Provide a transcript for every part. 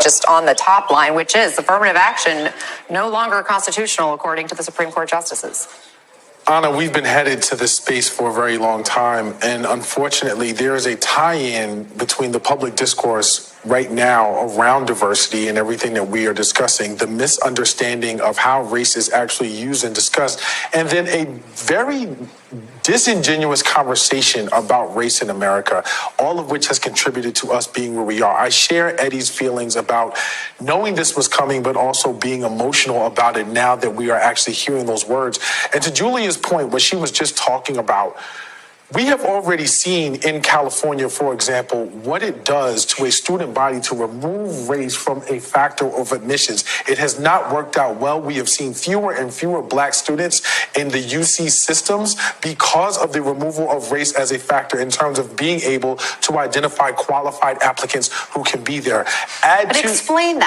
just on the top line, which is affirmative action no longer constitutional according to the Supreme Court justices. Anna, we've been headed to this space for a very long time, and unfortunately, there is a tie-in between the public discourse right now around diversity and everything that we are discussing, the misunderstanding of how race is actually used and discussed, and then a very disingenuous conversation about race in America, all of which has contributed to us being where we are. I share Eddie's feelings about knowing this was coming, but also being emotional about it now that we are actually hearing those words. And to Julia's point, what she was just talking about, we have already seen in California, for example, what it does to a student body to remove race from a factor of admissions. It has not worked out well. We have seen fewer and fewer black students in the UC systems because of the removal of race as a factor in terms of being able to identify qualified applicants who can be there. Explain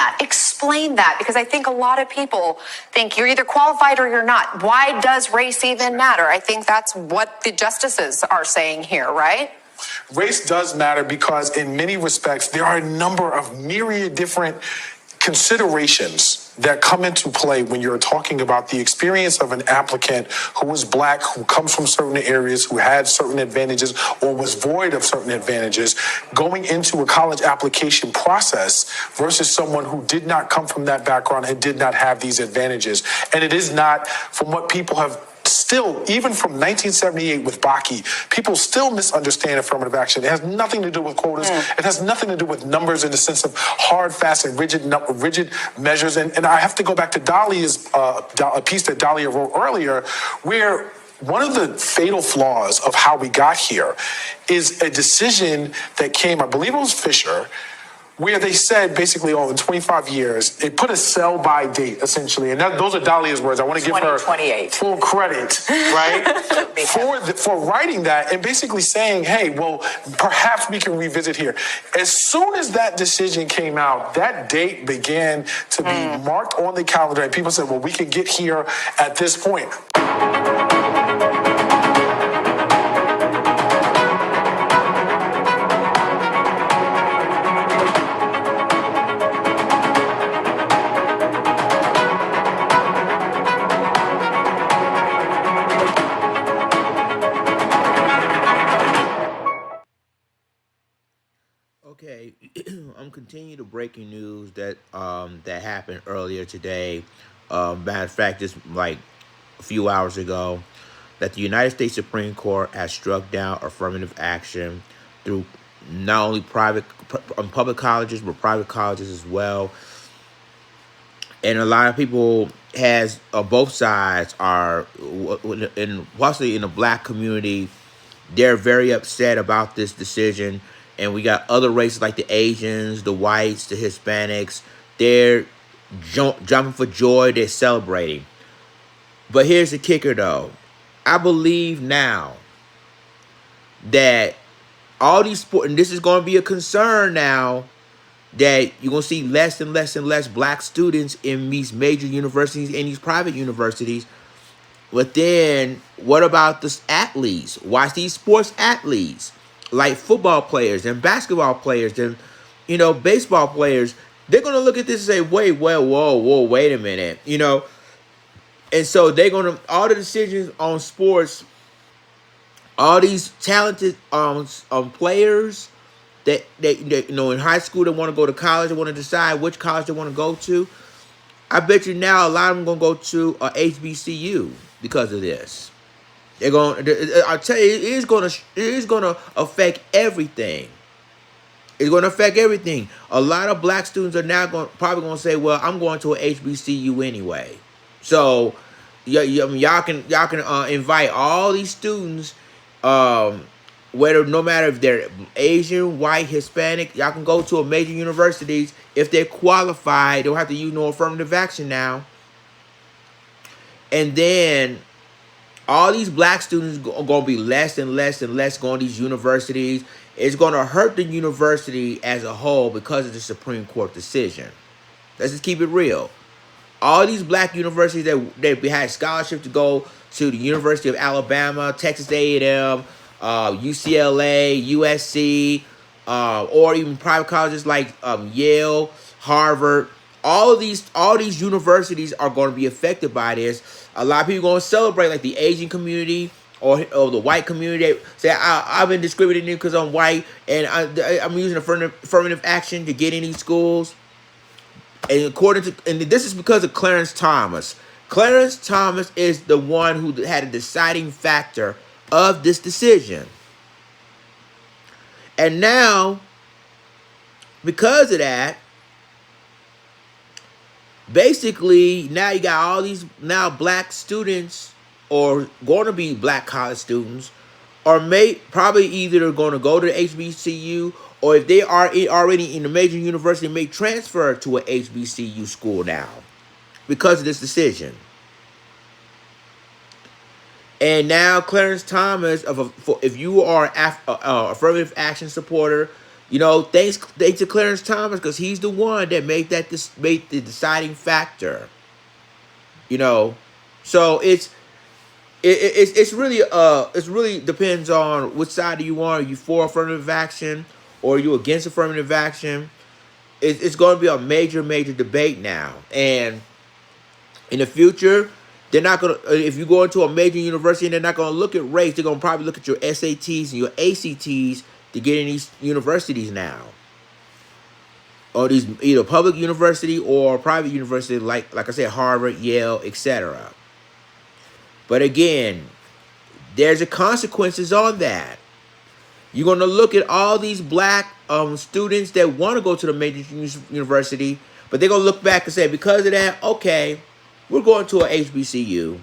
that, because I think a lot of people think you're either qualified or you're not. Why does race even matter? I think that's what the justices are saying here, right? Race does matter because in many respects, there are a number of myriad different considerations that come into play when you're talking about the experience of an applicant who is black, who comes from certain areas, who had certain advantages or was void of certain advantages, going into a college application process versus someone who did not come from that background and did not have these advantages. And it is not, from what people have still, even from 1978 with Bakke, people still misunderstand affirmative action. It has nothing to do with quotas. It has nothing to do with numbers in the sense of hard, fast, and rigid measures. And I have to go back to Dahlia's a piece that Dahlia wrote earlier, where one of the fatal flaws of how we got here is a decision that came, I believe it was Fisher, where they said basically, in 25 years, they put a sell-by date, essentially. And those are Dahlia's words. I want to give her full credit, right, for writing that and basically saying, hey, well, perhaps we can revisit here. As soon as that decision came out, that date began to be marked on the calendar. And people said, well, we can get here at this point. Okay, I'm continuing the breaking news that that happened earlier today. Matter of fact, just like a few hours ago, that the United States Supreme Court has struck down affirmative action through not only public colleges, but private colleges as well. And a lot of people both sides are, especially in the black community, they're very upset about this decision. And we got other races like the Asians, the whites, the Hispanics. They're jumping for joy. They're celebrating. But here's the kicker, though. I believe now that all these sports, and this is going to be a concern now, that you're going to see less and less and less black students in these major universities and these private universities. But then what about the athletes? Watch these sports athletes, like football players and basketball players and, baseball players. They're going to look at this and say, wait, wait a minute, And so they're going to, all the decisions on sports, all these talented players that in high school, they want to go to college, they want to decide which college they want to go to. I bet you now a lot of them going to go to HBCU because of this. They're going. I'll tell you, it is going to affect everything. It's going to affect everything. A lot of black students are now probably going to say, "Well, I'm going to a HBCU anyway." So, y'all can invite all these students, whether no matter if they're Asian, white, Hispanic, y'all can go to a major universities if they're qualified. They don't have to use no affirmative action now. And then all these black students are going to be less and less and less going to these universities. It's going to hurt the university as a whole because of the Supreme Court decision. Let's just keep it real. All these black universities that had scholarships to go to the University of Alabama, Texas A&M, UCLA, USC, or even private colleges like Yale, Harvard, all these universities are going to be affected by this. A lot of people are going to celebrate, like the Asian community or the white community. They say I've been discriminated because I'm white, and I'm using affirmative action to get in these schools. And this is because of Clarence Thomas. Clarence Thomas is the one who had a deciding factor of this decision. And now, because of that, basically now you got all these now black students, or going to be black college students, are probably either going to go to the HBCU, or if they are already in a major university, may transfer to a HBCU school now because of this decision. And now Clarence Thomas, if you are affirmative action supporter, thanks to Clarence Thomas, because he's the one that made the deciding factor. So it's really depends on which side do you want. Are you for affirmative action or are you against affirmative action? It's going to be a major debate now, and in the future, they're not going to. If you go into a major university, they're not going to look at race. They're going to probably look at your SATs and your ACTs to get in these universities now, or these either public university or private university, like I said, Harvard, Yale, etc. But again, there's the consequences on that. You're going to look at all these black students that want to go to the major university, but they're going to look back and say, because of that, okay, we're going to a HBCU.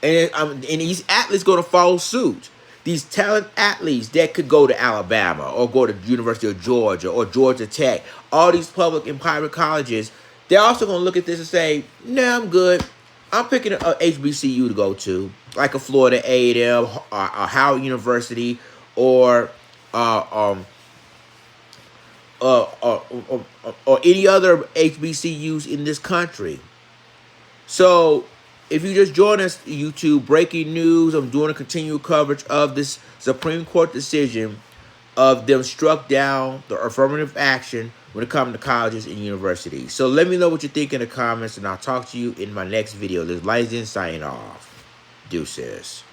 And these athletes going to follow suit. These talent athletes that could go to Alabama or go to the University of Georgia or Georgia Tech, all these public and private colleges, they're also going to look at this and say, nah, I'm good. I'm picking a HBCU to go to, like a Florida A&M, a Howard University, or any other HBCUs in this country. So, if you just join us, YouTube, breaking news, I'm doing a continual coverage of this Supreme Court decision of them struck down the affirmative action when it comes to colleges and universities. So let me know what you think in the comments, and I'll talk to you in my next video. This is Lizen signing off. Deuces.